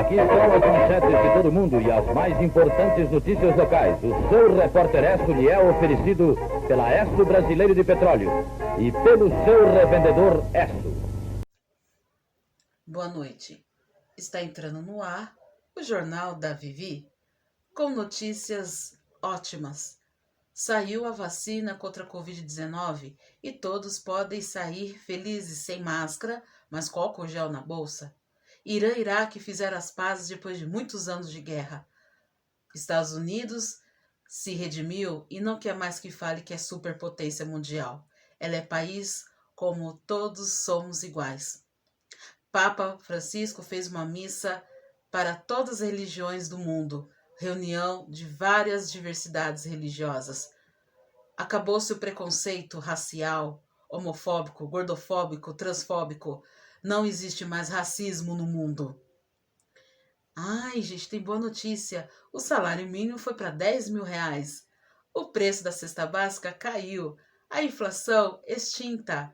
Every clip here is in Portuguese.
aqui estão as manchetes de todo mundo e as mais importantes notícias locais. O seu repórter Esso lhe é oferecido pela Esso Brasileiro de Petróleo e pelo seu revendedor Esso. Boa noite. Está entrando no ar o Jornal da Vivi com notícias ótimas. Saiu a vacina contra a Covid-19 e todos podem sair felizes sem máscara, mas com álcool gel na bolsa. Irã e Iraque fizeram as pazes depois de muitos anos de guerra. Estados Unidos se redimiu e não quer mais que fale que é superpotência mundial. Ela é país como todos somos iguais. Papa Francisco fez uma missa para todas as religiões do mundo, reunião de várias diversidades religiosas. Acabou-se o preconceito racial, homofóbico, gordofóbico, transfóbico. Não existe mais racismo no mundo. Ai, gente, tem boa notícia. O salário mínimo foi para R$10.000. O preço da cesta básica caiu. A inflação extinta.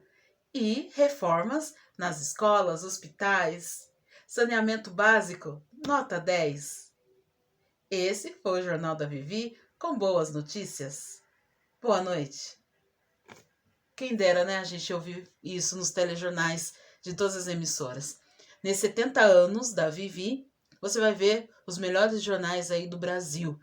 E reformas nas escolas, hospitais, saneamento básico, nota 10. Esse foi o Jornal da Vivi com boas notícias. Boa noite. Quem dera, né, a gente ouvir isso nos telejornais de todas as emissoras. Nesses 70 anos da Vivi, você vai ver os melhores jornais aí do Brasil,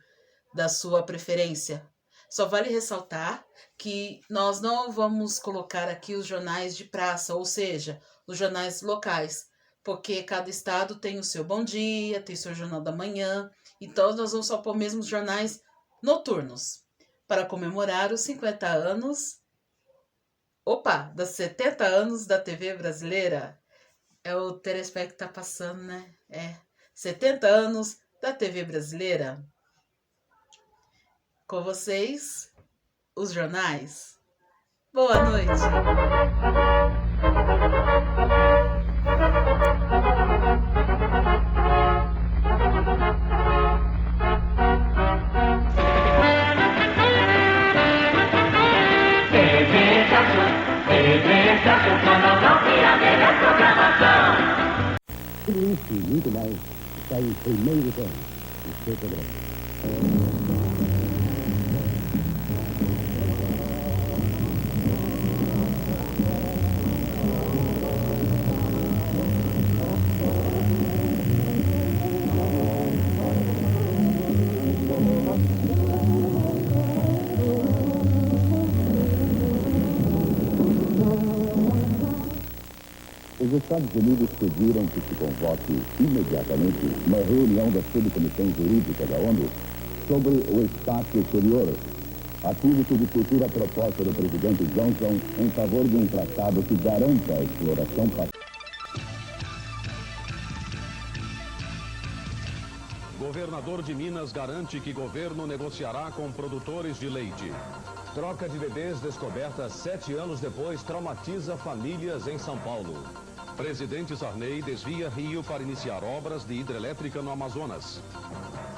da sua preferência. Só vale ressaltar que nós não vamos colocar aqui os jornais de praça, ou seja, os jornais locais, porque cada estado tem o seu Bom Dia, tem o seu Jornal da Manhã, então nós vamos só pôr mesmo os jornais noturnos, para comemorar os 50 anos, dos 70 anos da TV brasileira. É o telespecto que tá passando, né? 70 anos da TV brasileira. Com vocês, os jornais. Boa noite. TV Estação, canal 9 e a melhor programação. Isso e muito mais está em primeiro plano. O seu programa. Os Estados Unidos pediram que se convoque imediatamente uma reunião da Subcomissão Jurídica da ONU sobre o espaço exterior, a fim de discutir a proposta do presidente Johnson em favor de um tratado que garanta a exploração pacífica. Governador de Minas garante que governo negociará com produtores de leite. Troca de bebês descoberta 7 anos depois traumatiza famílias em São Paulo. Presidente Sarney desvia Rio para iniciar obras de hidrelétrica no Amazonas.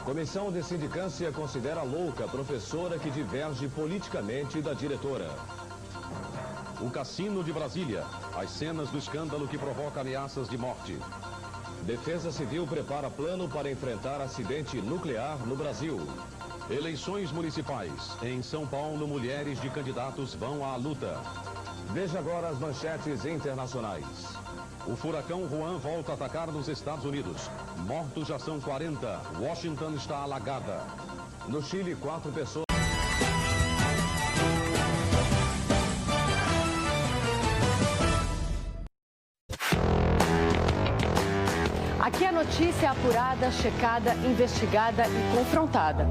Comissão de sindicância considera louca professora que diverge politicamente da diretora. O Cassino de Brasília. As cenas do escândalo que provoca ameaças de morte. Defesa Civil prepara plano para enfrentar acidente nuclear no Brasil. Eleições municipais. Em São Paulo, mulheres de candidatos vão à luta. Veja agora as manchetes internacionais. O furacão Juan volta a atacar nos Estados Unidos. Mortos já são 40. Washington está alagada. No Chile, 4 pessoas... Aqui a notícia é apurada, checada, investigada e confrontada.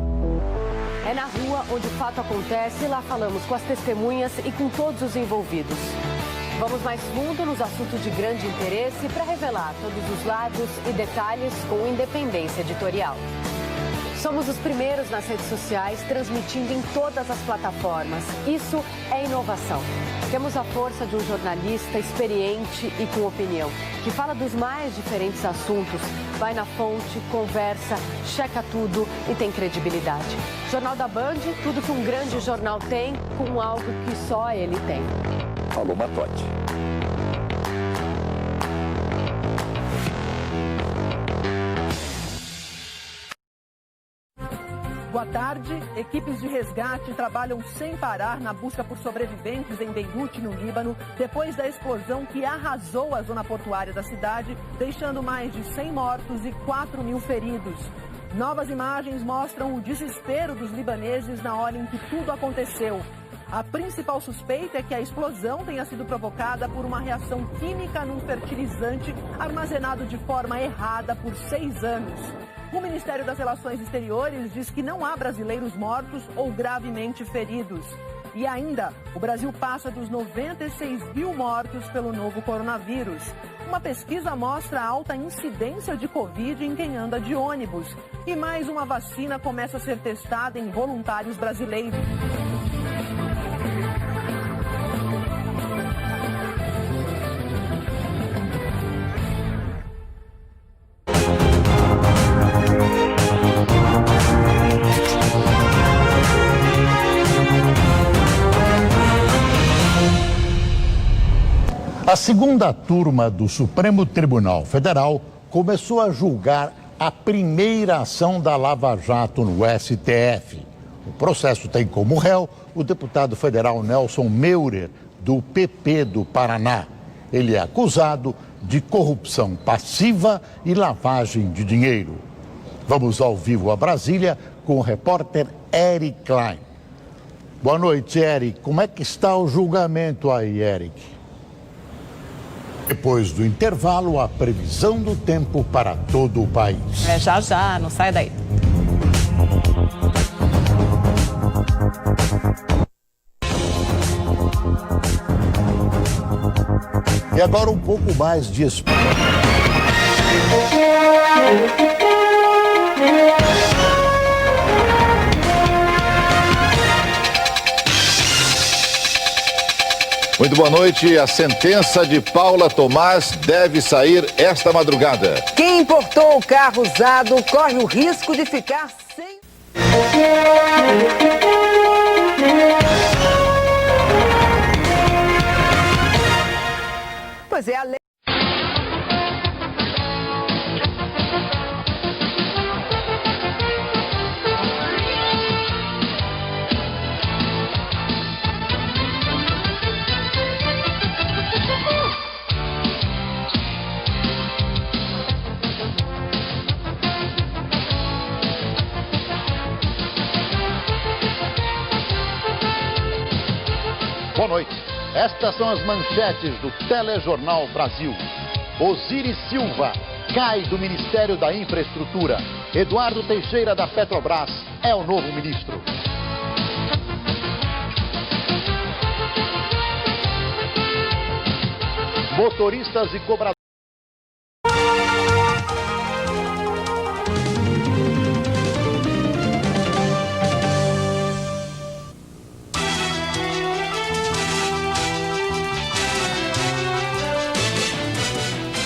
É na rua onde o fato acontece e lá falamos com as testemunhas e com todos os envolvidos. Vamos mais fundo nos assuntos de grande interesse para revelar todos os lados e detalhes com independência editorial. Somos os primeiros nas redes sociais, transmitindo em todas as plataformas. Isso é inovação. Temos a força de um jornalista experiente e com opinião, que fala dos mais diferentes assuntos, vai na fonte, conversa, checa tudo e tem credibilidade. Jornal da Band, tudo que um grande jornal tem, com algo que só ele tem. Falou Matote. Boa tarde. Equipes de resgate trabalham sem parar na busca por sobreviventes em Beirute, no Líbano, depois da explosão que arrasou a zona portuária da cidade, deixando mais de 100 mortos e 4.000 feridos. Novas imagens mostram o desespero dos libaneses na hora em que tudo aconteceu. A principal suspeita é que a explosão tenha sido provocada por uma reação química num fertilizante armazenado de forma errada por 6 anos. O Ministério das Relações Exteriores diz que não há brasileiros mortos ou gravemente feridos. E ainda, o Brasil passa dos 96.000 mortos pelo novo coronavírus. Uma pesquisa mostra a alta incidência de Covid em quem anda de ônibus. E mais uma vacina começa a ser testada em voluntários brasileiros. A segunda turma do Supremo Tribunal Federal começou a julgar a primeira ação da Lava Jato no STF. O processo tem como réu o deputado federal Nelson Meurer, do PP do Paraná. Ele é acusado de corrupção passiva e lavagem de dinheiro. Vamos ao vivo a Brasília com o repórter Eric Klein. Boa noite, Eric. Como é que está o julgamento aí, Eric? Depois do intervalo, a previsão do tempo para todo o país. Já, não sai daí. E agora um pouco mais de esporte. Muito boa noite. A sentença de Paula Tomás deve sair esta madrugada. Quem importou o carro usado corre o risco de ficar sem... Pois é, a lei... Boa noite. Estas são as manchetes do Telejornal Brasil. Osiris Silva cai do Ministério da Infraestrutura. Eduardo Teixeira da Petrobras é o novo ministro. Motoristas e cobradores.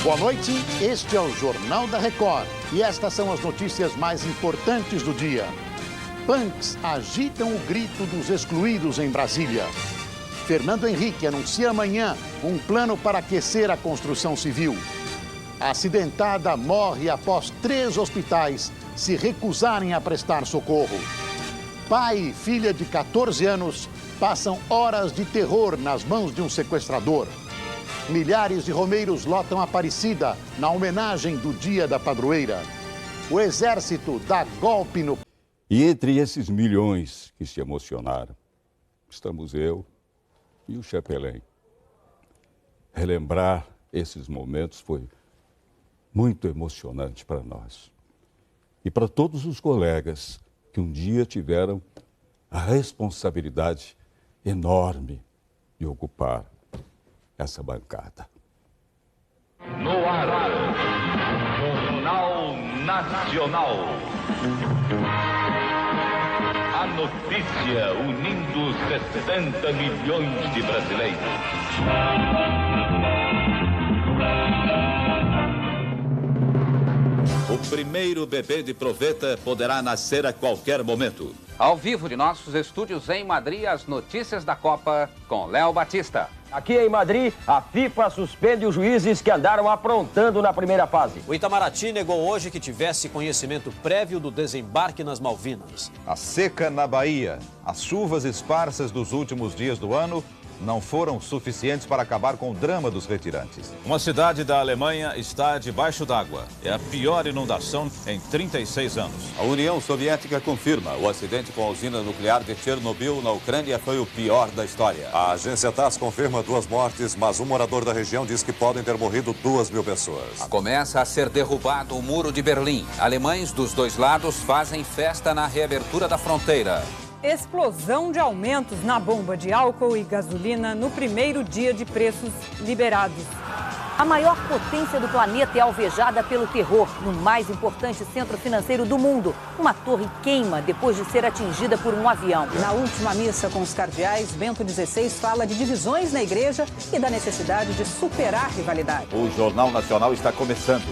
Boa noite, este é o Jornal da Record e estas são as notícias mais importantes do dia. Punks agitam o grito dos excluídos em Brasília. Fernando Henrique anuncia amanhã um plano para aquecer a construção civil. A acidentada morre após 3 hospitais se recusarem a prestar socorro. Pai e filha de 14 anos passam horas de terror nas mãos de um sequestrador. Milhares de romeiros lotam Aparecida na homenagem do Dia da Padroeira. O Exército dá golpe no... E entre esses milhões que se emocionaram, estamos eu e o Chapelin. Relembrar esses momentos foi muito emocionante para nós. E para todos os colegas que um dia tiveram a responsabilidade enorme de ocupar essa bancada. No ar, Jornal Nacional. A notícia unindo 60 milhões de brasileiros. O primeiro bebê de proveta poderá nascer a qualquer momento. Ao vivo de nossos estúdios em Madrid, as notícias da Copa com Léo Batista. Aqui em Madrid, a FIFA suspende os juízes que andaram aprontando na primeira fase. O Itamaraty negou hoje que tivesse conhecimento prévio do desembarque nas Malvinas. A seca na Bahia, as chuvas esparsas dos últimos dias do ano não foram suficientes para acabar com o drama dos retirantes. Uma cidade da Alemanha está debaixo d'água. É a pior inundação em 36 anos. A União Soviética confirma: o acidente com a usina nuclear de Chernobyl, na Ucrânia, foi o pior da história. A agência TASS confirma 2 mortes, mas um morador da região diz que podem ter morrido 2.000 pessoas. Começa a ser derrubado o Muro de Berlim. Alemães dos dois lados fazem festa na reabertura da fronteira. Explosão de aumentos na bomba de álcool e gasolina no primeiro dia de preços liberados. A maior potência do planeta é alvejada pelo terror no mais importante centro financeiro do mundo. Uma torre queima depois de ser atingida por um avião. Na última missa com os cardeais, Bento XVI fala de divisões na igreja e da necessidade de superar rivalidade. O Jornal Nacional está começando.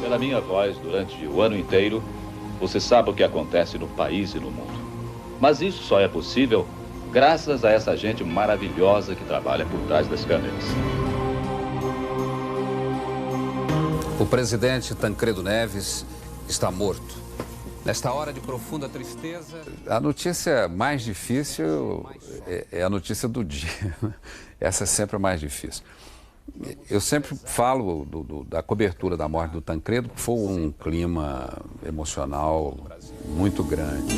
Pela minha voz, durante o ano inteiro, você sabe o que acontece no país e no mundo. Mas isso só é possível graças a essa gente maravilhosa que trabalha por trás das câmeras. O presidente Tancredo Neves está morto. Nesta hora de profunda tristeza... A notícia mais difícil é a notícia do dia. Essa é sempre a mais difícil. Eu sempre falo da cobertura da morte do Tancredo, que foi um clima emocional muito grande.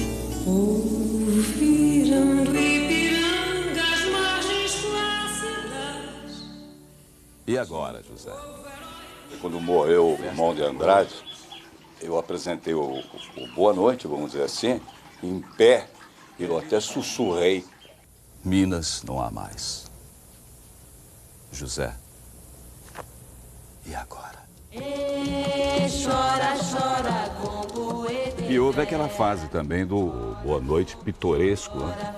E agora, José? Quando morreu o irmão de Andrade, eu apresentei o Boa Noite, vamos dizer assim, em pé, e eu até sussurrei. Minas não há mais. José. E agora? Chora, chora com poeta. E houve aquela fase também do Boa Noite pitoresco. Né?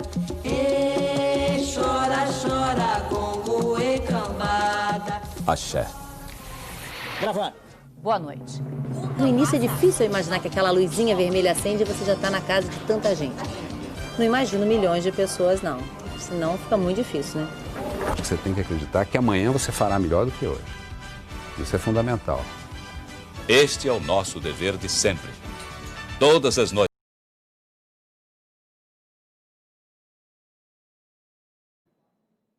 Chora, chora com poeta cambada. Axé. Gravando. Boa noite. No início é difícil imaginar que aquela luzinha vermelha acende e você já está na casa de tanta gente. Não imagino milhões de pessoas, não. Senão fica muito difícil, né? Você tem que acreditar que amanhã você fará melhor do que hoje. Isso é fundamental. Este é o nosso dever de sempre. Todas as noites.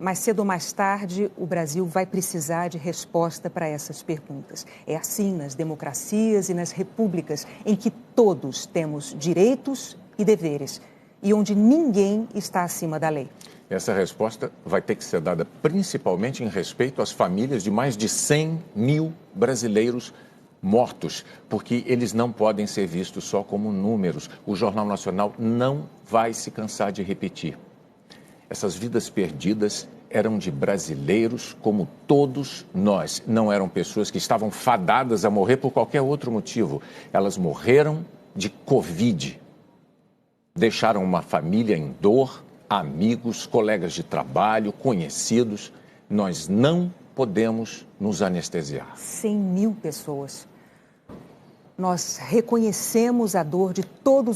Mais cedo ou mais tarde, o Brasil vai precisar de resposta para essas perguntas. É assim nas democracias e nas repúblicas em que todos temos direitos e deveres e onde ninguém está acima da lei. Essa resposta vai ter que ser dada principalmente em respeito às famílias de mais de 100 mil brasileiros mortos, porque eles não podem ser vistos só como números. O Jornal Nacional não vai se cansar de repetir. Essas vidas perdidas eram de brasileiros como todos nós. Não eram pessoas que estavam fadadas a morrer por qualquer outro motivo. Elas morreram de Covid. Deixaram uma família em dor, amigos, colegas de trabalho, conhecidos. Nós não podemos nos anestesiar. 100 mil pessoas. Nós reconhecemos a dor de todos